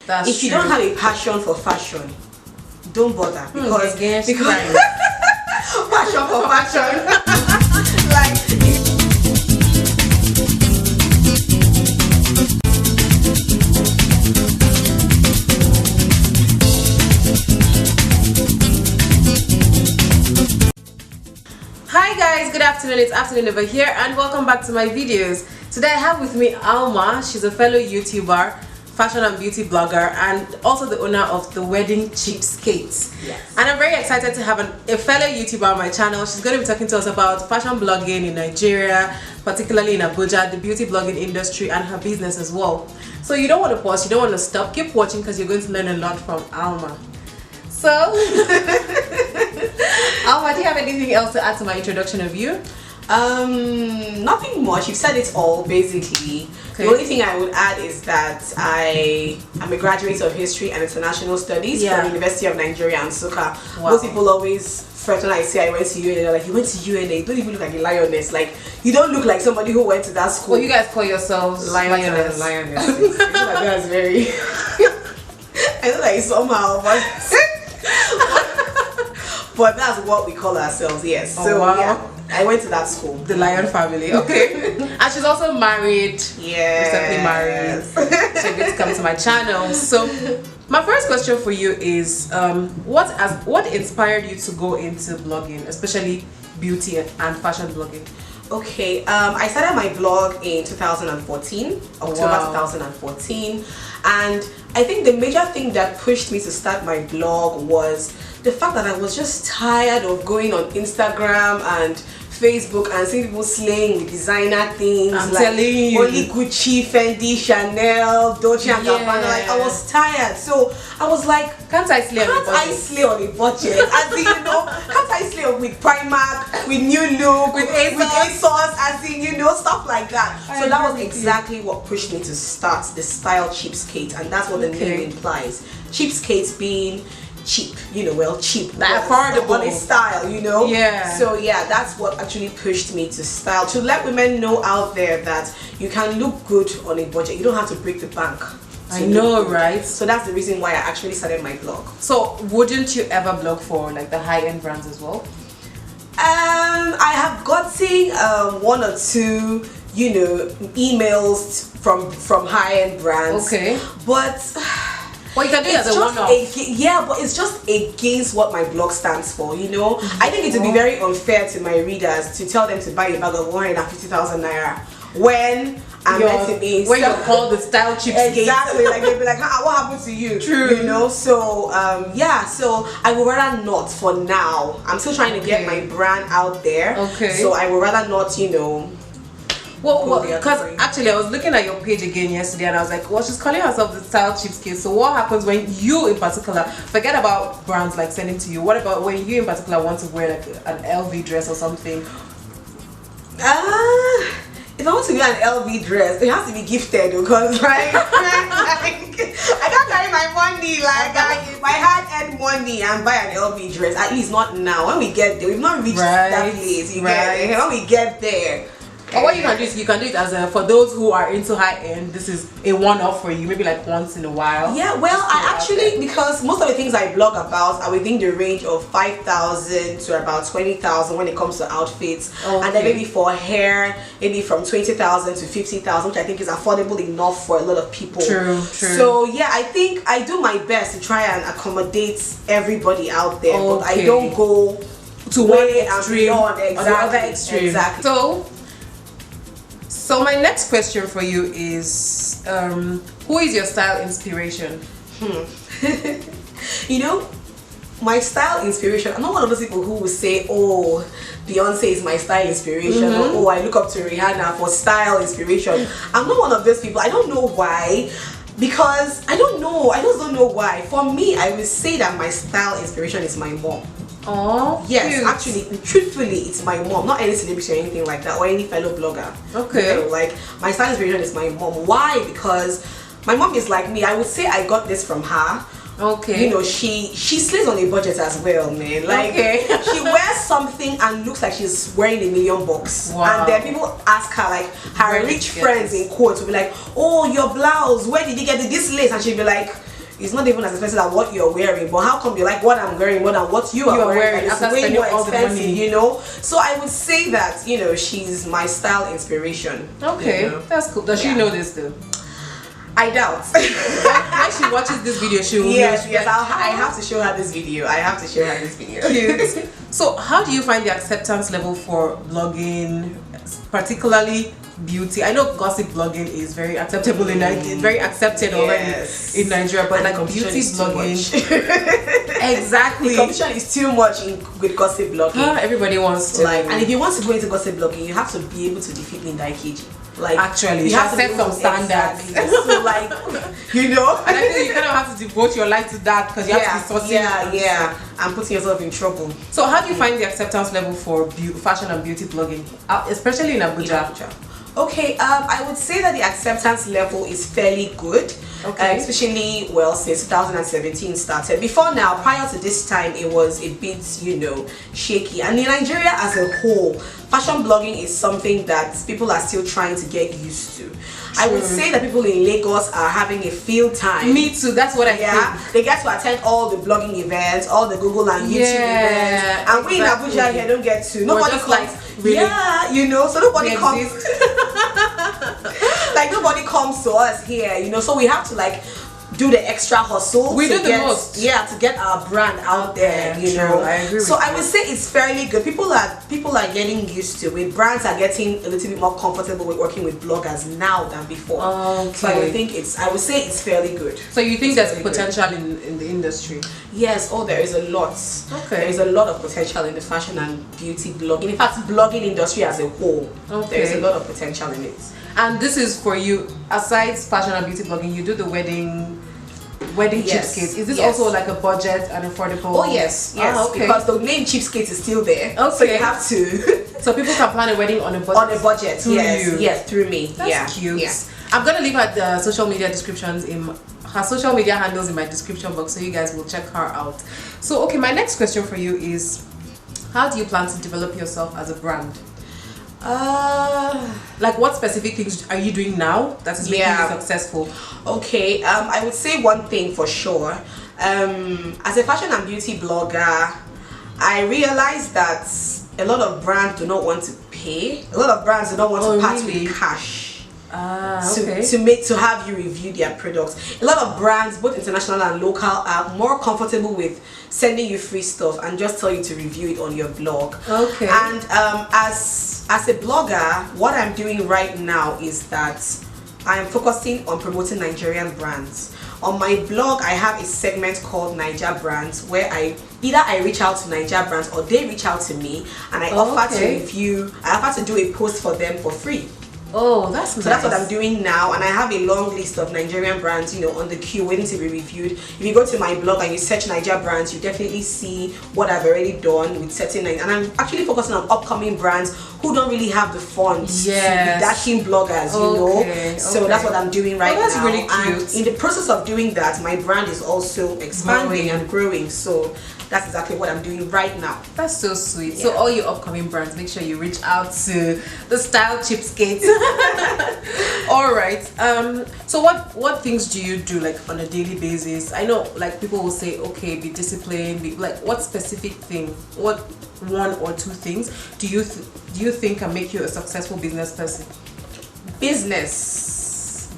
if you don't have a passion for fashion, don't bother because passion for fashion. Like. Hi guys, good afternoon. It's afternoon over here and welcome back to my videos. Today I have with me Alma. She's a fellow YouTuber, fashion and beauty blogger, and also the owner of the WeddingCheapSkate. Yes. And I'm very excited to have a fellow YouTuber on my channel. She's going to be talking to us about fashion blogging in Nigeria, particularly in Abuja, the beauty blogging industry, and her business as well. So you don't want to pause, you don't want to stop. Keep watching because you're going to learn a lot from Alma. So, Alma, do you have anything else to add to my introduction of you? Nothing much. You've said it all basically. Okay. The only thing I would add is that I am a graduate of History and International Studies from the University of Nigeria and Nsukka. Wow. Most people always fret when I say I went to UNA. They're like, you went to UNA, you don't even look like a lioness. Like, you don't look like somebody who went to that school. Well, you guys call yourselves lioness. That's very I know like somehow, but that's what we call ourselves, yes. Oh, so wow. yeah, I went to that school. The Lion family, okay. And she's also married. Yeah. Recently married. So you're going to come to my channel. So my first question for you is what inspired you to go into blogging, especially beauty and fashion blogging? Okay, I started my blog in 2014, October 2014, and I think the major thing that pushed me to start my blog was the fact that I was just tired of going on Instagram and Facebook and seeing people slaying with designer things. I'm like telling you, only Gucci, Fendi, Chanel, Dolce & Gabbana. Like, I was tired, so I was like, can't I slay on a budget? Can't I slay on a budget? As in, you know, can't I slay with Primark, with New Look, with ASOS, as in, you know, stuff like that. So that was exactly what pushed me to start the StyleCheapSkate, and that's what the name implies. Cheapskate being cheap, you know, well, cheap, affordable style, you know. Yeah. So yeah, that's what actually pushed me to style, to let women know out there that you can look good on a budget. You don't have to break the bank. I know, right? So that's the reason why I actually started my blog. So wouldn't you ever blog for like the high-end brands as well? I have gotten one or two, you know, emails from high-end brands. Okay. But well, you can do it as a one-off. Yeah, but it's just against what my blog stands for, you know. I think it would be very unfair to my readers to tell them to buy a bag of 150,000 naira when I'm meant to be. When you're called the StyleCheapSkate. Exactly, like they'll be like, what happened to you? True. You know, so yeah, so I would rather not for now. I'm still trying to get my brand out there. Okay. So I would rather not, you know. Well, because actually I was looking at your page again yesterday and I was like, well, she's calling herself the StyleCheapSkate. So what happens when you in particular, forget about brands like sending to you, what about when you in particular want to wear like an LV dress or something? If I want to wear an LV dress, it has to be gifted because like, I can't carry my money, like my hard-earned money and buy an LV dress. At least not now. When we get there, we've not reached that place. You get it? When we get there. Or what you can do is you can do it as a, for those who are into high end, this is a one-off for you, maybe like once in a while. Yeah, well, I actually, because most of the things I blog about are within the range of 5,000 to about 20,000 when it comes to outfits. Okay. And then maybe for hair, maybe from 20,000 to 50,000, which I think is affordable enough for a lot of people. True. So yeah, I think I do my best to try and accommodate everybody out there, but I don't go to one extreme or the other extreme. Exactly. So my next question for you is, who is your style inspiration? You know, my style inspiration, I'm not one of those people who will say, oh, Beyonce is my style inspiration, or oh, I look up to Rihanna for style inspiration. I'm not one of those people. I don't know why, because I don't know. I just don't know why. For me, I would say that my style inspiration is my mom. Oh, yes, cute. Actually, truthfully, it's my mom, not any celebrity or anything like that, or any fellow blogger. Okay. You know, like, my style inspiration is my mom. Why? Because my mom is like me. I would say I got this from her. Okay. You know, she slays on a budget as well, man. Like, she wears something and looks like she's wearing $1 million. Wow. And then people ask her, like, her rich friends in quotes will be like, oh, your blouse, where did you get this lace? And she'll be like, it's not even as expensive as what you're wearing, but how come you like what I'm wearing more than what you are wearing? After it's way spending more all the expensive, money. you know. So I would say that, you know, she's my style inspiration. Okay, you know? that's cool. Does she know this though? I doubt. When she watches this video, she will yes, know. yes, I have to show her this video. I have to show her this video. Cute. So how do you find the acceptance level for blogging, particularly beauty? I know gossip blogging is very acceptable in Nigeria, very accepted already in Nigeria, but and like beauty blogging, exactly. The competition is too much with gossip blogging. Everybody wants to. Like, and if you want to go into gossip blogging, you have to be able to defeat Ndatse. Like, actually, you have to set some standards. Exactly. So like, you know, and I think you kind of have to devote your life to that because you have to be sourcing. and putting yourself in trouble. So how do you find the acceptance level for fashion and beauty blogging, especially in Abuja? Okay, I would say that the acceptance level is fairly good. Okay. Especially, well, since 2017 started. Before now, prior to this time, it was a bit, you know, shaky. And in Nigeria as a whole, fashion blogging is something that people are still trying to get used to. I would say that people in Lagos are having a field time. Me too, that's what I think. They get to attend all the blogging events, all the Google and YouTube events. And we in Abuja here don't get to. Nobody comes. Like, really? Yeah, you know, so nobody comes. Like, nobody comes to us here, you know, so we have to like do the extra hustle. We do the most. Yeah, to get our brand out there, you know. I agree so I would say it's fairly good. People are getting used to it. Brands are getting a little bit more comfortable with working with bloggers now than before. Okay. So I would say it's fairly good. So you think there's potential in the industry? Yes, there is a lot. Okay. There is a lot of potential in the fashion and beauty blogging. In fact, blogging industry as a whole. Okay. There is a lot of potential in it. And this is for you, aside fashion and beauty blogging, you do the WeddingCheapSkate. Is this also like a budget and affordable? Oh yes, okay. Because the name Cheapskate is still there. Okay. So you have to. So people can plan a wedding on a budget. On a budget, through you. Yes, through me. That's cute. Yeah. I'm gonna leave her social media descriptions her social media handles in my description box, so you guys will check her out. So okay, my next question for you is, how do you plan to develop yourself as a brand? Like what specific things are you doing now that is making you successful? Okay, I would say one thing for sure. As a fashion and beauty blogger, I realized that a lot of brands do not want to pay. A lot of brands do not want to part with cash. To have you review their products. A lot of brands, both international and local, are more comfortable with sending you free stuff and just tell you to review it on your blog. Okay. And as a blogger, what I'm doing right now is that I am focusing on promoting Nigerian brands. On my blog, I have a segment called Niger Brands, where I reach out to Niger brands or they reach out to me, and I offer to review. I offer to do a post for them for free. Oh, that's nice. So that's what I'm doing now, and I have a long list of Nigerian brands, you know, on the queue waiting to be reviewed. If you go to my blog and you search Niger brands, you definitely see what I've already done with certain, and I'm actually focusing on upcoming brands who don't really have the funds to be dashing bloggers, you know. So that's what I'm doing right now. That's really cute. And in the process of doing that, my brand is also expanding and growing. So that's exactly what I'm doing right now. That's so sweet. So all your upcoming brands, make sure you reach out to the StyleCheapSkate. All right. So what things do you do like on a daily basis? I know like people will say, okay, be disciplined. Like what specific thing? What one or two things do you think can make you a successful business person? Business.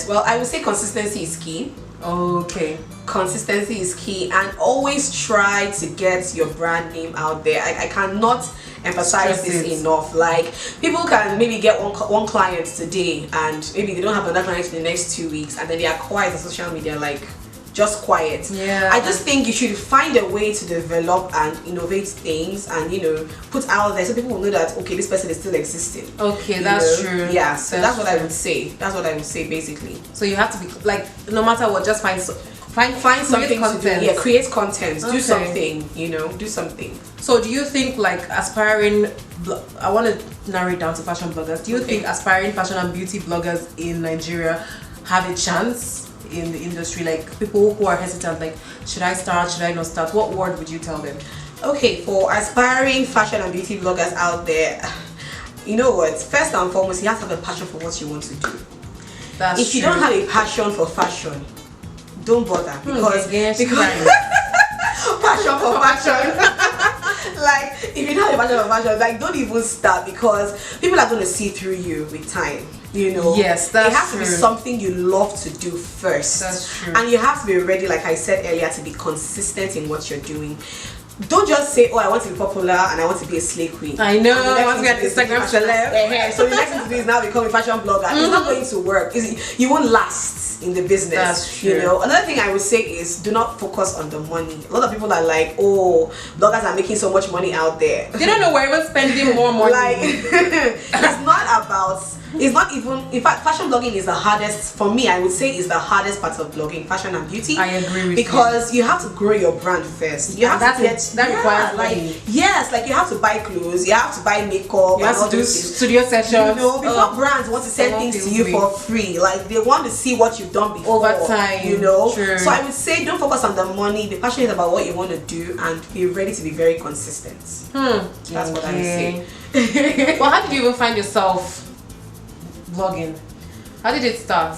Well, I would say consistency is key. Okay. Consistency is key, and always try to get your brand name out there. I cannot emphasize this enough. Like, people can maybe get one client today and maybe they don't have another client in the next 2 weeks, and then they are quiet on social media, like just quiet. I just think you should find a way to develop and innovate things, and you know, put out there so people will know that okay, this person is still existing. Okay, that's true. Yeah, so that's what I would say. That's what I would say basically. So you have to be like, no matter what, just find something to do. Yeah, create content. Do something. You know, do something. So do you think like aspiring? I want to narrow it down to fashion bloggers. Do you think aspiring fashion and beauty bloggers in Nigeria have a chance in the industry? Like people who are hesitant, like should I start? Should I not start? What word would you tell them? Okay, for aspiring fashion and beauty bloggers out there, you know what? First and foremost, you have to have a passion for what you want to do. That's if you don't have a passion for fashion, don't bother because passion for fashion. Like, if you don't have a passion for fashion, like, don't even start because people are going to see through you with time. You know, yes, that's it has true. to be something you love to do first. That's true. And you have to be ready, like I said earlier, to be consistent in what you're doing. Don't just say, oh, I want to be popular and I want to be a slay queen. I know, I want to be an Instagram celeb. So the next thing to do is now become a fashion blogger. It's not going to work. You won't last in the business. That's true. You know, another thing I would say is do not focus on the money. A lot of people are like, oh, bloggers are making so much money out there. They don't know where even spending more money. Like, it's not about. It's not even, in fact, fashion blogging is the hardest, for me, I would say is the hardest part of blogging, fashion and beauty. I agree with you. Because you have to grow your brand first. You have to get, that requires money. Like, yes, like you have to buy clothes, you have to buy makeup, you have to do studio sessions. You know, before brands want to send things to you for free, like they want to see what you've done before. Over time. You know? True. So I would say don't focus on the money, be passionate about what you want to do and be ready to be very consistent. That's what I would say. Well, how did you even find yourself vlogging? How did it start?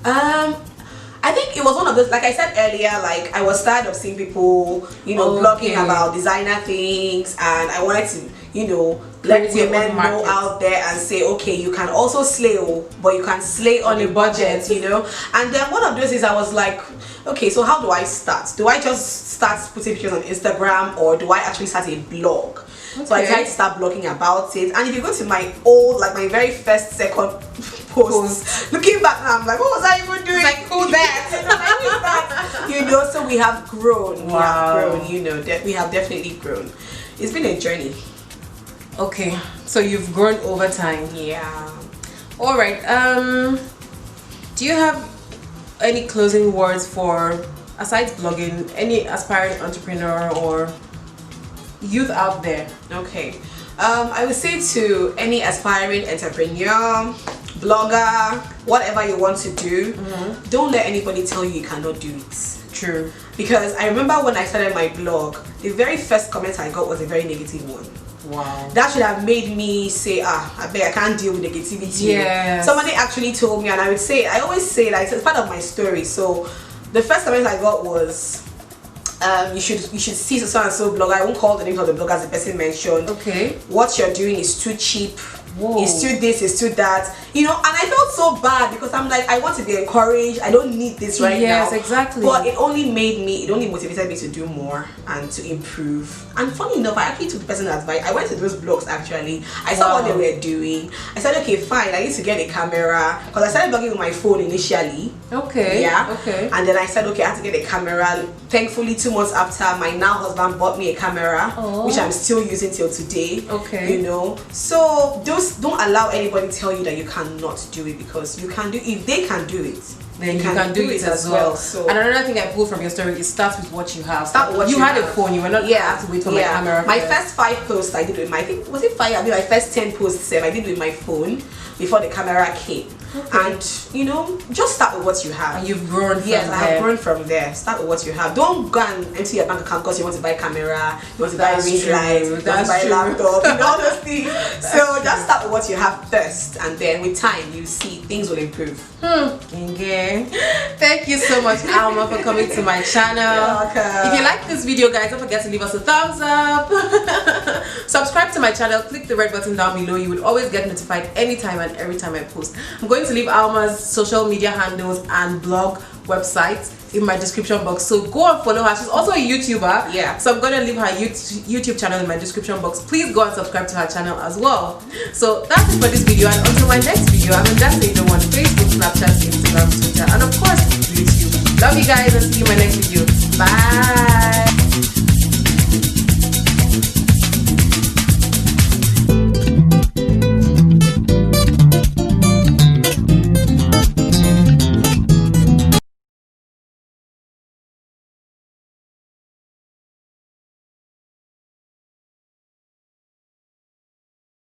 I think it was one of those, like I said earlier, like I was tired of seeing people, you know, blogging about designer things, and I wanted to, you know, let women know out there and say, okay, you can also slay, but you can slay on a budget, you know. And then one of those is I was like, okay, so how do I start? Do I just start putting pictures on Instagram, or do I actually start a blog? Okay. So I tried to start blogging about it, and if you go to my old, like my very first, second posts, looking back now, I'm like, what was I even doing? Like, who that? You know, so we have grown. Wow. We have grown, you know, we have definitely grown. It's been a journey. Okay, so you've grown over time. Yeah. All right. Do you have any closing words for, aside blogging, any aspiring entrepreneur or youth out there? Okay. I would say to any aspiring entrepreneur, blogger, whatever you want to do, don't let anybody tell you cannot do it. True. Because I remember when I started my blog, the very first comment I got was a very negative one. Wow. That should have made me say, I bet I can't deal with negativity. Yes. Somebody actually told me, and I would say, I always say that it's part of my story. So the first comment I got was, you should see so and so blogger. I won't call the name of the blogger as the person mentioned. Okay. What you're doing is too cheap. Whoa. It's too this, it's too that. You know, and I felt so bad because I'm like, I want to be encouraged. I don't need this right now. Yes, exactly. But it only motivated me to do more and to improve. And funny enough, I actually took the person's advice. I went to those blogs actually. I saw what they were doing. I said, okay, fine. I need to get a camera because I started blogging with my phone initially. Okay. Yeah. Okay. And then I said, okay, I have to get a camera. Thankfully, 2 months after, my now husband bought me a camera, which I'm still using till today. Okay. You know, so don't allow anybody to tell you that you cannot do it, because you can do. If they can do it, then you can do it as well. So, and another thing I pulled from your story is start with what you have. Start with what you had a phone. You were not have to wait for my camera. My first 5 posts I did with my, I think was it 5? I mean, my first 10 posts I did with my phone before the camera came. Okay. And you know, just start with what you have. And you've grown from there. Yes, I have grown from there. Start with what you have. Don't go and empty your bank account because you want to buy camera, you want to buy ring light, you want to buy a laptop, you know, all those things. So just start with what you have first, and then with time you see things will improve. Okay. Thank you so much, Alma, for coming to my channel. You're welcome. If you like this video, guys, don't forget to leave us a thumbs up. Subscribe to my channel, click the red button down below. You will always get notified anytime and every time I post. I'm going to leave Alma's social media handles and blog website in my description box, so go and follow her. She's also a YouTuber, so I'm going to leave her YouTube channel in my description box. Please go and subscribe to her channel as well. So that's it for this video, and until my next video, I'm NdatseNdomo on Facebook, Snapchat, Instagram, Twitter, and of course YouTube. Love you guys, and see you in my next video. Bye.